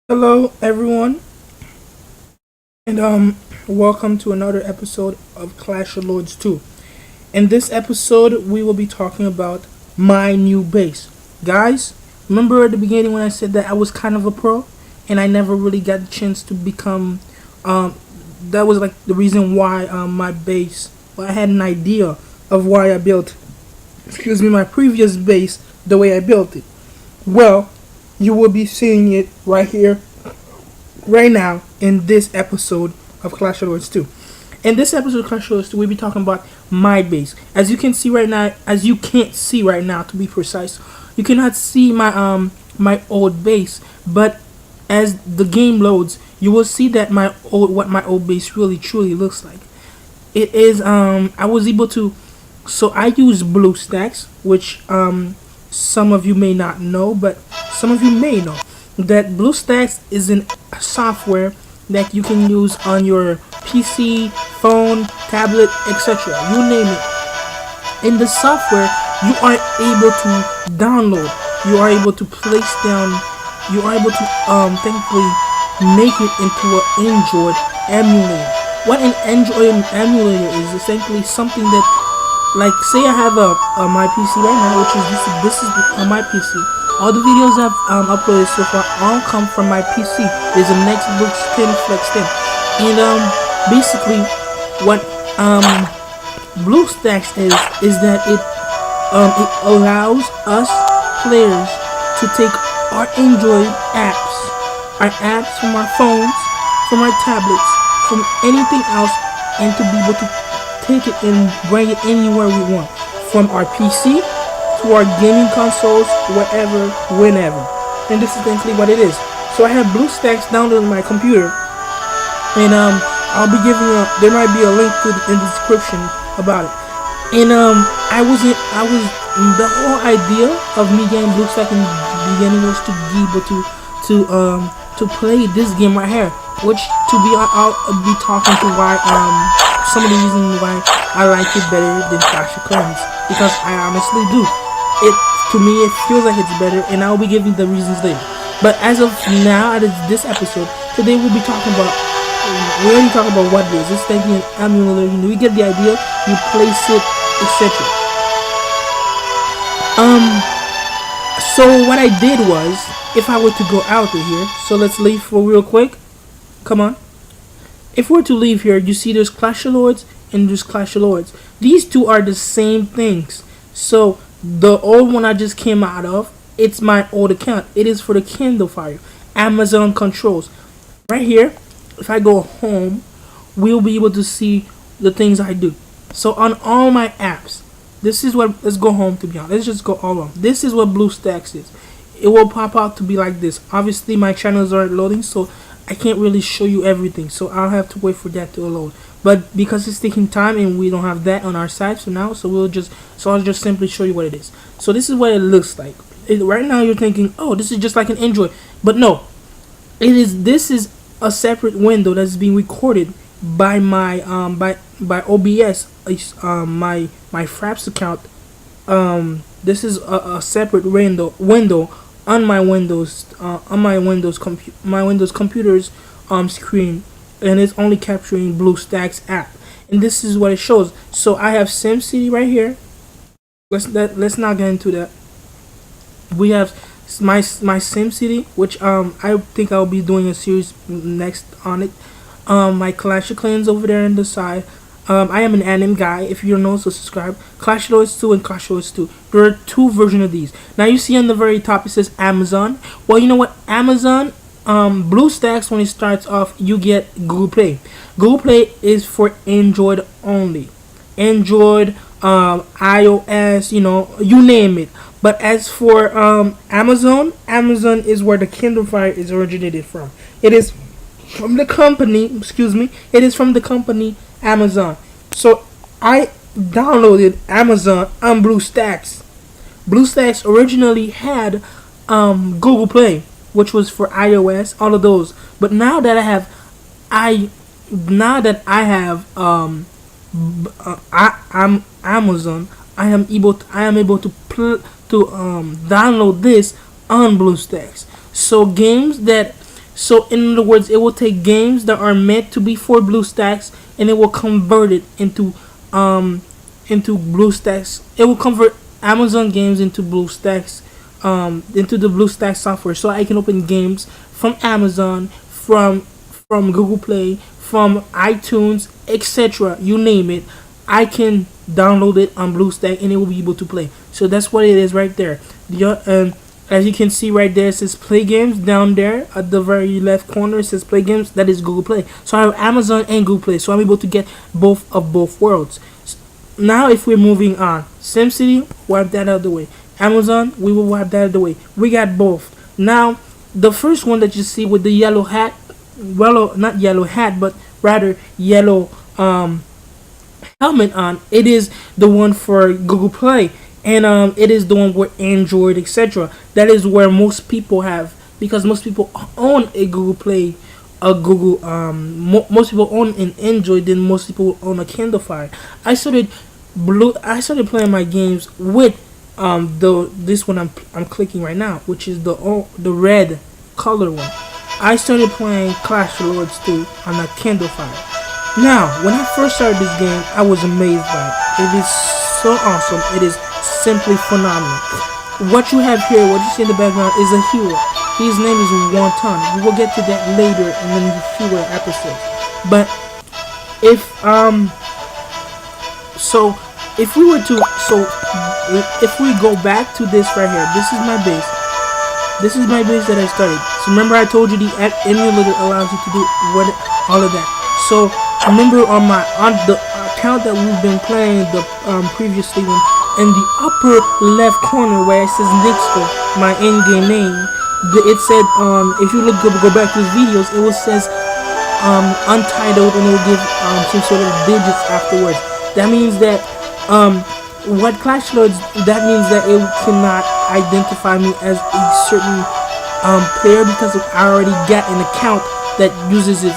Hello, everyone, and welcome to another episode of Clash of Lords 2. In this episode, we will be talking about my new base. Guys, remember at the beginning when I said that I was kind of a pro and I never really got the chance to become. Um, that was like the reason why my base. Well, I had an idea of why I built. Excuse me, my previous base the way I built it. Well, you will be seeing it right here right now in this episode of Clash of Lords 2. In this episode of Clash of Lords 2, we'll be talking about my base. As you can see right now, as you can't see right now to be precise, you cannot see my old base, but as the game loads, you will see that my old base really truly looks like. It is I was able to so I use BlueStacks, which some of you may not know, but some of you may know that BlueStacks is a software that you can use on your PC, phone, tablet, etc. You name it. In the software, you are able to download. You are able to place down. You are able to thankfully make it into an Android emulator. What an Android emulator is essentially something that, like, say I have a my PC right now, which is this is on my PC. All the videos I've uploaded so far all come from my PC. There's a Nextbook 10 Flex 10, and basically what BlueStacks is that it allows us players to take our Android apps, from our phones, from our tablets, from anything else, and to be able to take it and bring it anywhere we want, from our PC to our gaming consoles, wherever, whenever. And this is essentially what it is. So I have BlueStacks downloaded on my computer, and I'll be giving there might be a link in the description about it. And I was the whole idea of me getting BlueStacks in the beginning was to be able to play this game right here, which I'll be talking to why some of the reasons why I like it better than Clash of Clans, because I honestly do. To me it feels like it's better, and I'll be giving the reasons later. But as of now, at this episode, today we're already talking about what it is. It's taking an emulator. We get the idea. You place it, etc. So what I did was, if I were to go out of here, so let's leave for real quick. Come on. If we're to leave here, you see there's Clash of Lords and there's Clash of Lords. These two are the same things. So the old one I just came out of, it's my old account. It is for the Kindle Fire. Amazon controls. Right here, if I go home, we'll be able to see the things I do. So on all my apps, this is what, let's go home to be honest. Let's just go all on. This is what BlueStacks is. It will pop out to be like this. Obviously my channels aren't loading, so I can't really show you everything, so I'll have to wait for that to load. But because it's taking time and we don't have that on our side for now, so I'll just simply show you what it is. So this is what it looks like. Right now you're thinking, oh, this is just like an Android, but no, this is a separate window that's being recorded by my by OBS, my Fraps account. This is a separate window on my Windows computer's screen, and it's only capturing BlueStacks app, and this is what it shows. So I have SimCity right here. Let's not get into that. We have my SimCity, which I think I'll be doing a series next on it. My Clash of Clans over there on the side. I am an anime guy. If you don't know, so subscribe. Clash of Lords 2 and Clash of Lords 2. There are two versions of these. Now you see on the very top it says Amazon. Well, you know what? Amazon, BlueStacks, when it starts off, you get Google Play. Google Play is for Android only. Android, iOS, you name it. But as for Amazon is where the Kindle Fire is originated from. It is from the company, it is from the company Amazon. So I downloaded Amazon on BlueStacks. BlueStacks originally had Google Play, which was for iOS, all of those. But now that I have I'm Amazon, I am able to download this on BlueStacks. So games that So in other words, it will take games that are meant to be for BlueStacks, and it will convert it um into BlueStacks. It will convert Amazon games into BlueStacks, into the BlueStacks software, so I can open games from Amazon, from Google Play, from iTunes, etc. You name it, I can download it on BlueStack and it will be able to play. So that's what it is right there. As you can see right there, it says Play Games down there at the very left corner. It says Play Games. That is Google Play. So I have Amazon and Google Play. So I'm able to get both of both worlds. Now, if we're moving on, SimCity, wipe that out of the way. Amazon, we will wipe that out of the way. We got both. Now, the first one that you see with the yellow hat, well, not yellow hat, but rather yellow helmet on, it is the one for Google Play, and it is the one with Android, etc. That is where most people have, because most people own a Google Play, a Google most people own an Android, then most people own a Kindle Fire. I started playing my games with this one I'm clicking right now, which is the red color one. I started playing Clash of Lords 2 on a Kindle Fire. Now, when I first started this game, I was amazed by it. It is so awesome. It is simply phenomenal. What you have here, what you see in the background, is a hero. His name is Wonton. We will get to that later in the fewer episodes. But if if we were to if we go back to this right here, this is my base. This is my base that I started. So remember, I told you the emulator allows you to do all of that. So remember, on the account that we've been playing the previously one, in the upper left corner where it says Nixco, my in-game name, it said if you go back to his videos, it will says untitled, and it will give some sort of digits afterwards. That means that what Clash Lords, that means that it cannot identify me as a certain player, because I already got an account that uses my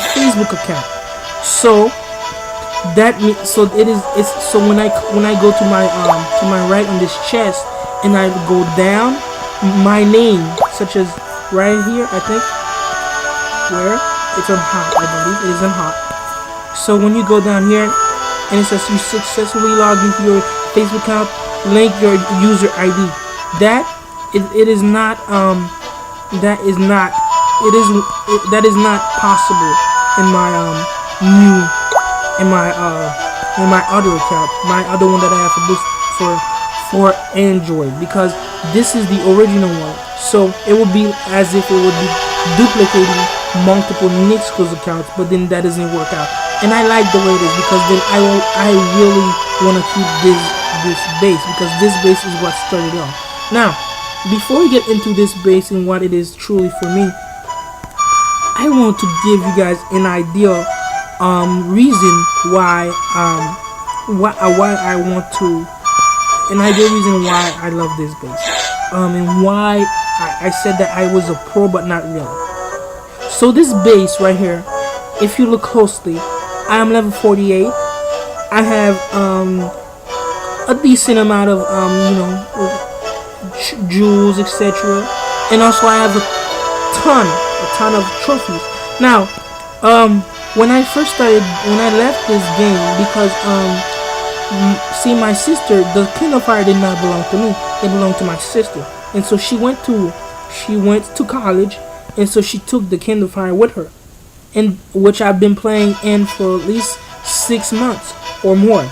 Facebook account. So when I go to my right on this chest and I go down, my name, such as right here, I think, where it's on hot, I believe it is on hot. So when you go down here and it says you successfully logged into your Facebook account, link your user ID. That is not possible in my in my other account, my other one that I have for Android, because this is the original one. So it would be as if it would be duplicating multiple Nixco's accounts, but then that doesn't work out. And I like the way it is, because then I really want to keep this base, because this base is what started off. Now, before we get into this base and what it is truly for me, I want to give you guys an idea, reason why I want to, an idea reason why I love this base, and why I said that I was a pro, but not really. So this base right here, if you look closely, I am level 48. I have a decent amount of jewels, etc. And also I have a ton of trophies. Now, when I left this game, because see, my sister, the Kindle Fire did not belong to me. It belonged to my sister, and so she went to college, and so she took the Kindle Fire with her, and which I've been playing in for at least 6 months or more.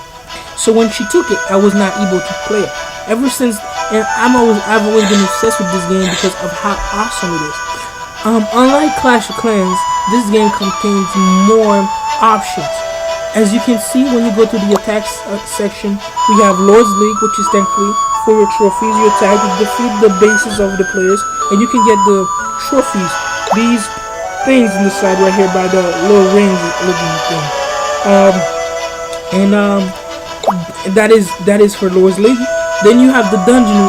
So when she took it, I was not able to play it ever since, and I've always been obsessed with this game because of how awesome it is. Unlike Clash of Clans, this game contains more options. As you can see, when you go to the attacks section, we have Lord's League, which is technically for your trophies. You attack, you defeat the bases of the players, and you can get the trophies. These things on the side right here by the little rings looking thing. That is for Lord's League. Then you have the dungeon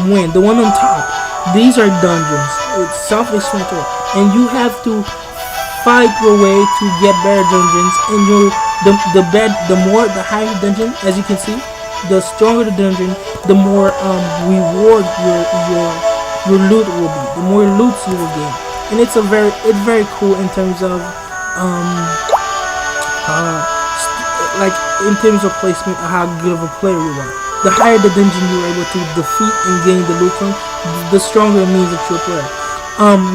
win, the one on top. These are dungeons. It's self-explanatory, and you have to fight your way to get better dungeons. And the higher dungeon, as you can see, the stronger the dungeon, the more reward your loot will be. The more loots you will gain, and it's very cool in terms of like in terms of placement, how good of a player you are. The higher the dungeon you are able to defeat and gain the loot from, the stronger it means that you're a player.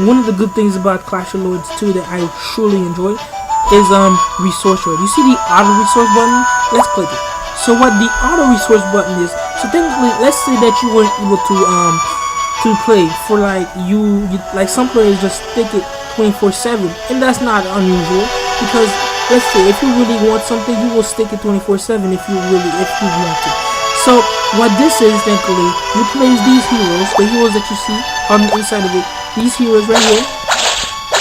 One of the good things about Clash of Lords 2 that I truly enjoy is resource rate. You see the auto resource button? Let's click it. So what the auto resource button is, so technically, let's say that you weren't able to play for like you like some players just stick it 24/7, and that's not unusual because let's say if you really want something, you will stick it 24/7 if you want to. So what this is, technically, you place these heroes, the heroes that you see on the inside of it, these heroes right here,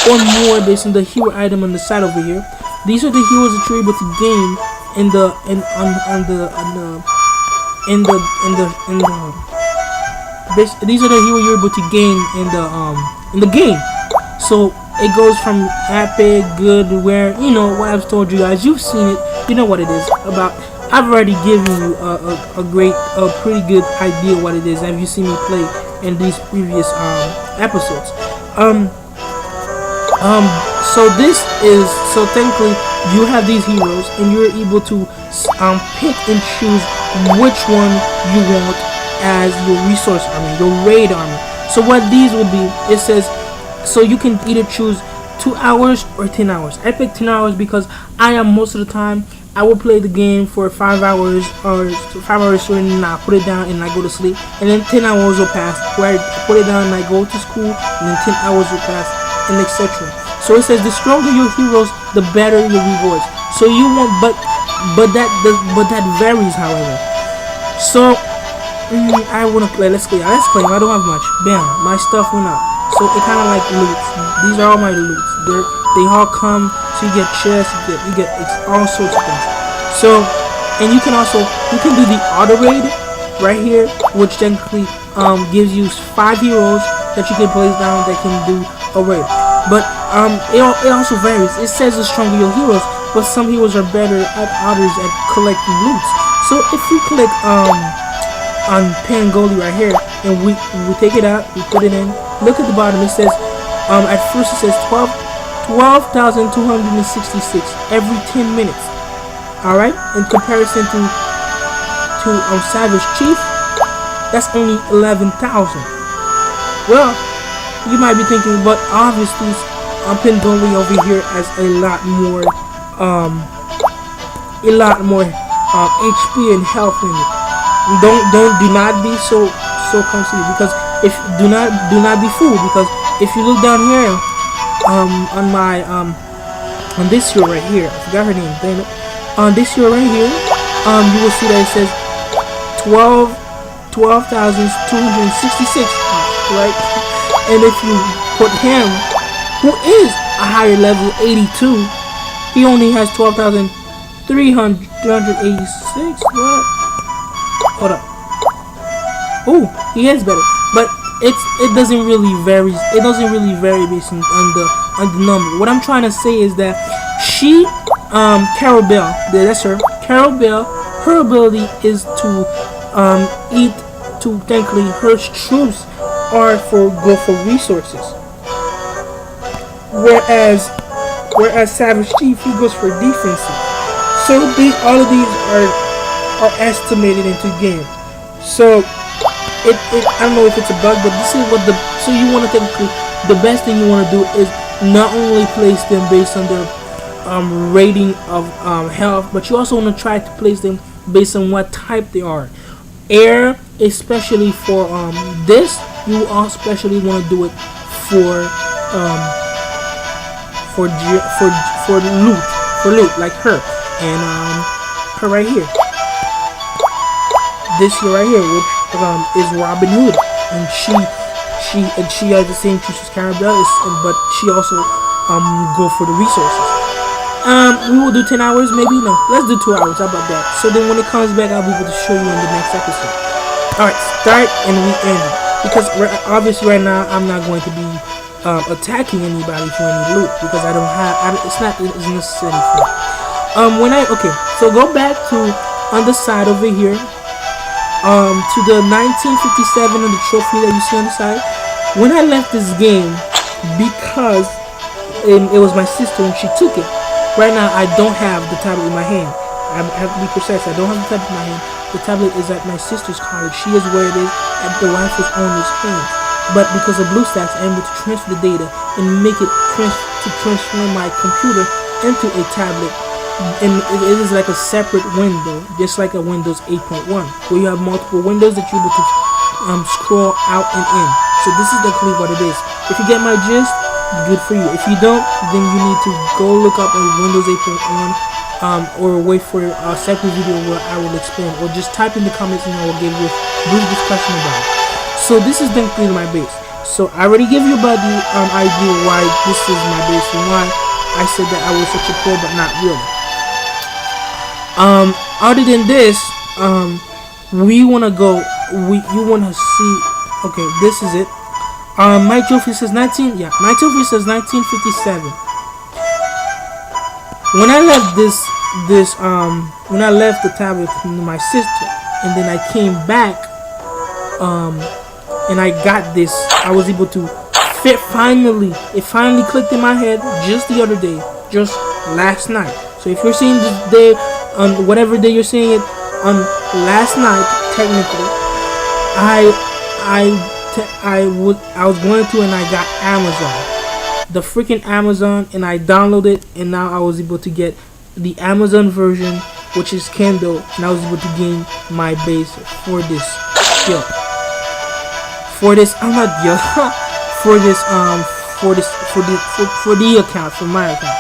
or more based on the hero item on the side over here. These are the heroes that you're able to gain in the these are the heroes you're able to gain in the game. So it goes from epic, good, where you know what I've told you guys. You've seen it. You know what it is about. I've already given you a pretty good idea what it is. Have you seen me play in these previous episodes? So this is, so technically you have these heroes and you're able to pick and choose which one you want as your resource army, your raid army. So what these will be, it says, so you can either choose 2 hours or 10 hours. I picked 10 hours because I am most of the time I will play the game for 5 hours or 5 hours straight, and I put it down and I go to sleep, and then 10 hours will pass where I put it down and I go to school, and then 10 hours will pass, and etc. So it says the stronger your heroes, the better your rewards. So you want, but that varies, however. So I want to play. Let's claim. I don't have much. Bam, my stuff went up. So it kind of like loots. These are all my loots. They all come. So you get chests. You get all sorts of things. So, and you can do the auto raid right here, which technically gives you 5 heroes that you can place down that can do a raid. But it also varies. It says the stronger your heroes, but some heroes are better at others at collecting loots. So if we click on Pangoli right here, and we take it out, we put it in. Look at the bottom. It says at first it says 12,266 every 10 minutes. All right, in comparison to Savage Chief, that's only 11,000. Well, you might be thinking, but obviously Pangoli over here has a lot more HP and health in it. Do not be so conceited, because if do not be fooled, because if you look down here on my on this hero right here, I forgot her name, damn it. On this hero right here, you will see that it says 12,266, right? And if you put him, who is a higher level 82, he only has 12,386. What? Hold up. Oh, he is better, but it doesn't really vary. It doesn't really vary based on the number. What I'm trying to say is that she, Carol Bell, that's her. Carol Bell, her ability is to technically her troops are go for resources. Whereas Savage Chief, he goes for defensive. So all of these are estimated into game. So I don't know if it's a bug, but this is what so you want to technically, the best thing you want to do is not only place them based on their rating of health, but you also want to try to place them based on what type they are. Air, especially for this, you especially want to do it for loot, like her and her right here. This here right here, which is Robin Hood, and she has the same choice as Carabelle, but she also go for the resources. We will do 10 hours, maybe. No, let's do 2 hours. How about that? So then when it comes back, I'll be able to show you in the next episode. All right, start and we end, because obviously right now I'm not going to be attacking anybody for any loot, because I don't have. It's necessary for. So go back to on the side over here. To the 1957 and the trophy that you see on the side. When I left this game, because it was my sister and she took it. Right now, I don't have the tablet in my hand. I have to be precise. I don't have the tablet in my hand. The tablet is at my sister's college. She is where it is at the rifle's owner's hands. But because of BlueStacks, I'm able to transfer the data and make it transform my computer into a tablet. And it is like a separate window, just like a Windows 8.1, where you have multiple windows that you're able to scroll out and in. So this is definitely what it is. If you get my gist, good for you. If you don't, then you need to go look up a Windows 8.1 or wait for a separate video where I will explain, or just type in the comments and I will give you a brief discussion about it. So this is definitely my base. So I already gave you about the idea why this is my base and why I said that I was such a pro, but not really. Other than this, we wanna go. You wanna see? Okay, this is it. My trophy says 19. Yeah, my trophy says 1957. When I left when I left the tablet with my sister, and then I came back, and I got this. I was able to fit finally. It finally clicked in my head just the other day, just last night. So if you're seeing this day on whatever day you're seeing it on last night, technically, I was going to and I got Amazon, the freaking Amazon, and I downloaded it, and now I was able to get the Amazon version, which is Kindle, and I was able to gain my base for this skill. For this, I'm not yo. For the account, for my account.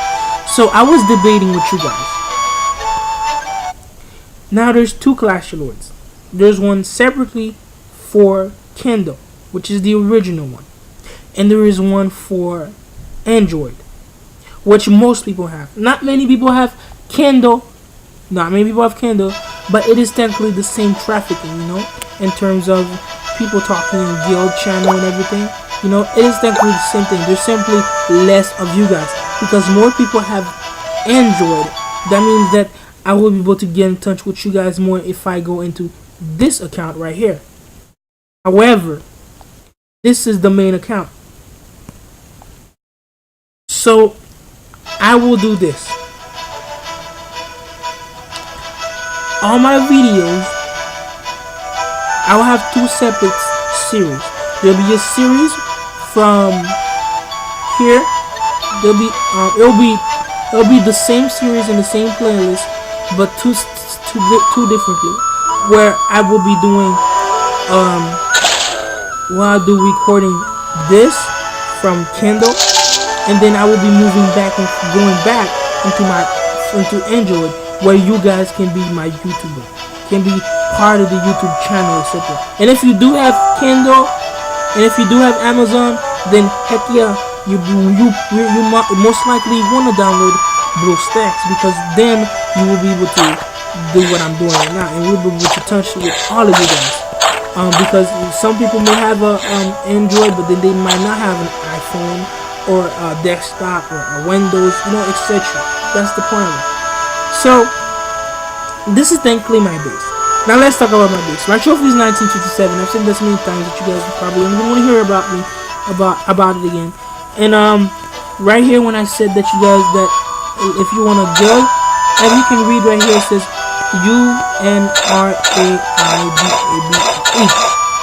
So I was debating with you guys. Now there's two Clash of Lords. There's one separately for Kindle, which is the original one, and there is one for Android, which most people have. Not many people have Kindle. Not many people have Kindle, but it is technically the same trafficking, in terms of people talking in guild channel and everything. It is technically the same thing. There's simply less of you guys because more people have Android. That means that I will be able to get in touch with you guys more if I go into this account right here. However, this is the main account. So I will do this. All my videos, I will have two separate series. There'll be a series from here. It'll be the same series in the same playlist, but two differently. Where I will be doing while I do recording this from Kindle, and then I will be moving back and going back into Android, where you guys can be my YouTuber, can be part of the YouTube channel, etc. And if you do have Kindle, and if you do have Amazon, then heck yeah, you most likely want to download BlueStacks, because then you will be able to do what I'm doing right now, and we'll be able to touch with all of you guys. Because some people may have a Android, but then they might not have an iPhone or a desktop or a Windows, etc. That's the point of it. So this is thankfully my base. Now let's talk about my base. My trophy is 1957. I've said this many times that you guys probably don't want to hear about me about it again. And right here when I said that you guys that if you want to go, and you can read right here, it says UNRAIDABLE.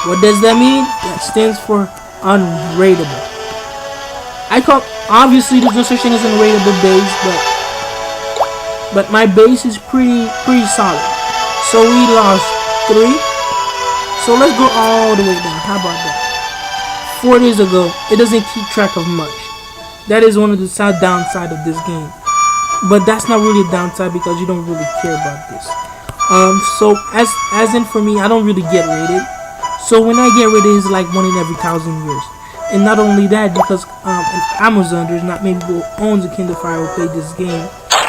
What does that mean? That stands for unrateable. Obviously there's no such thing as unrateable base, but my base is pretty solid. So we lost 3. So let's go all the way down. How about that? 4 days ago, it doesn't keep track of much. That is one of the downside of this game. But that's not really a downside because you don't really care about this. So as in for me, I don't really get rated. So when I get rated, it's like 1 in every 1,000 years. And not only that, because in Amazon, there's not many people who owns a Kindle Fire who play this game.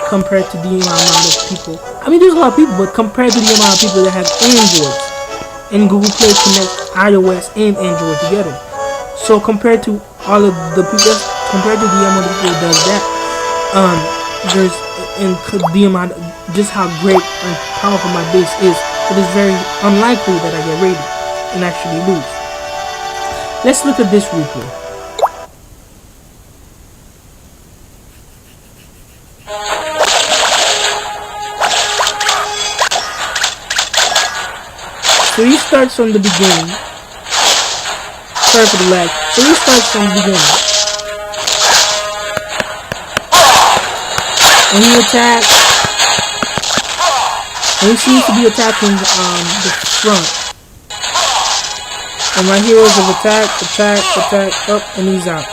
Compared to the amount of people, I mean, there's a lot of people, but compared to the amount of people that have Android, and Google Play connects iOS and Android together. So compared to all of the people, compared to the amount of people that does that, there's in the amount, just how great and powerful my base is. it is very unlikely that I get raided and actually lose. Let's look at this replay. So he starts from the beginning. Sorry for the lag. So he starts from the beginning. And he attacks. And he seems to be attacking the front. And my heroes have attack, up, and he's out.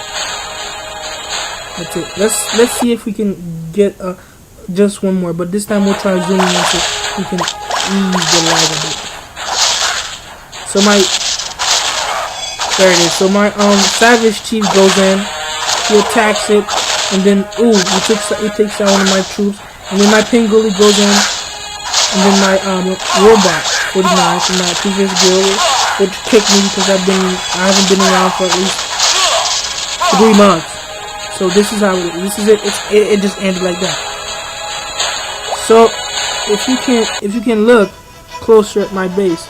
That's it. Let's see if we can get just one more. But this time we'll try zooming in so we can ease the lag a bit. So there it is. So my Savage Chief goes in, he attacks it, and then he takes out one of my troops, and then my Pingoli goes in, and then my Robot 49 from my previous guild, which kicked me because I haven't been around for at least 3 months. So this is it. It just ended like that. So if you can look closer at my base,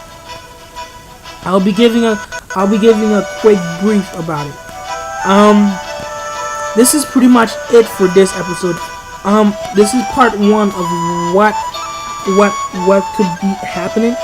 I'll be giving a quick brief about it. This is pretty much it for this episode. This is part 1 of what could be happening.